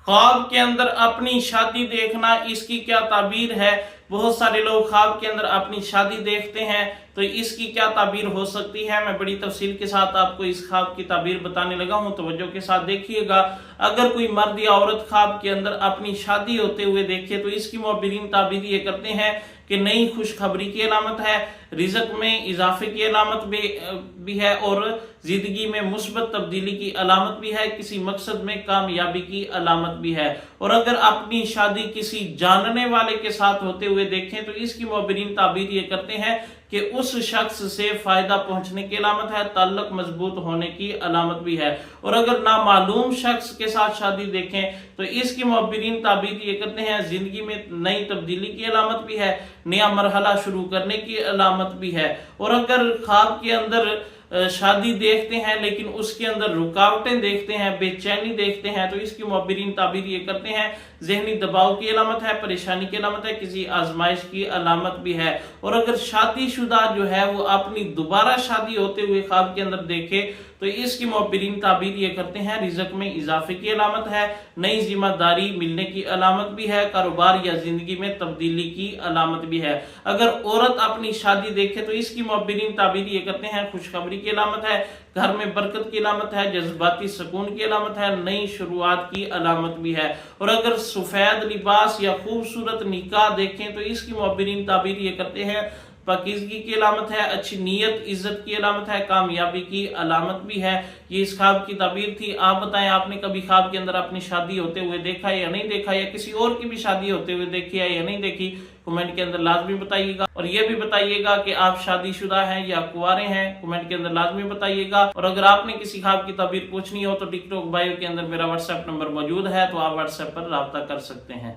ख्वाब के अंदर अपनी शादी देखना, इसकी क्या ताबीर है। बहुत सारे लोग ख्वाब के अंदर अपनी शादी देखते हैं, तो इसकी क्या ताबीर हो सकती है। मैं बड़ी तफसील के साथ आपको इस ख्वाब की ताबीर बताने लगा हूं, तवज्जो के साथ देखिएगा। अगर कोई मर्द या औरत ख्वाब के अंदर अपनी शादी होते हुए देखे तो इसकी मुअब्बिरीन ताबीर ये करते हैं कि नई खुशखबरी की अलामत है, रिज़्क़ में इजाफे की अलामत भी है और जिंदगी में मुस्बत तब्दीली की अलामत भी है, किसी मकसद में कामयाबी की अलामत भी है। और अगर अपनी शादी किसी जानने वाले के साथ होते हुए देखें तो इसकी मुअब्बिरीन ताबीर ये करते हैं कि उस शख्स से फायदा पहुंचने की अलामत है, ताल्लुक मजबूत होने की अलामत भी है। और अगर नामालूम शख्स के साथ शादी देखें तो इसकी मुअब्बिरीन ताबीर ये करते हैं जिंदगी में नई तब्दीली की अलामत भी है, नया मरहला शुरू करने की अलामत भी है। और अगर ख्वाब के अंदर शादी देखते हैं लेकिन उसके अंदर रुकावटें देखते हैं, बेचैनी देखते हैं, तो इसकी मुअब्बिरीन ताबीर ये करते हैं ज़हनी दबाव की अलामत है, परेशानी की अलामत है, किसी आजमाइश की अलामत भी है। और अगर शादीशुदा जो है वो अपनी दोबारा शादी होते हुए ख्वाब के अंदर देखे तो इसकी मुअब्बिरीन ताबीर ये करते हैं रिज़्क़ में इजाफे की अलामत है, नई जिम्मेदारी मिलने की अलामत भी है, कारोबार या जिंदगी में तब्दीली की अलामत भी है। अगर औरत अपनी शादी देखे तो इसकी मुअब्बिरीन ताबीर ये करते हैं खुशखबरी की अलामत है, घर में बरकत की अलामत है, जज्बाती सुकून की अलामत है, नई शुरुआत की अलामत भी है। और अगर सफेद लिबास या खूबसूरत निकाह देखें तो इसकी मुअब्बिरीन ताबीर ये करते हैं पाकीज़गी की अलामत है, अच्छी नीयत इज्जत की अलामत है, कामयाबी की अलामत भी है। ये इस ख्वाब की ताबीर थी। आप बताएं आपने कभी ख्वाब के अंदर अपनी शादी होते हुए देखा या नहीं देखा, या किसी और की भी शादी होते हुए देखी है या नहीं देखी, कमेंट के अंदर लाजमी बताइएगा। और ये भी बताइएगा कि आप शादीशुदा हैं या कुंवारे हैं, कमेंट के अंदर लाजमी बताइएगा। और अगर आपने किसी ख्वाब की ताबीर पूछनी हो तो टिकटॉक बायो के अंदर मेरा व्हाट्सएप नंबर मौजूद है, तो आप व्हाट्सएप पर राब्ता कर सकते हैं।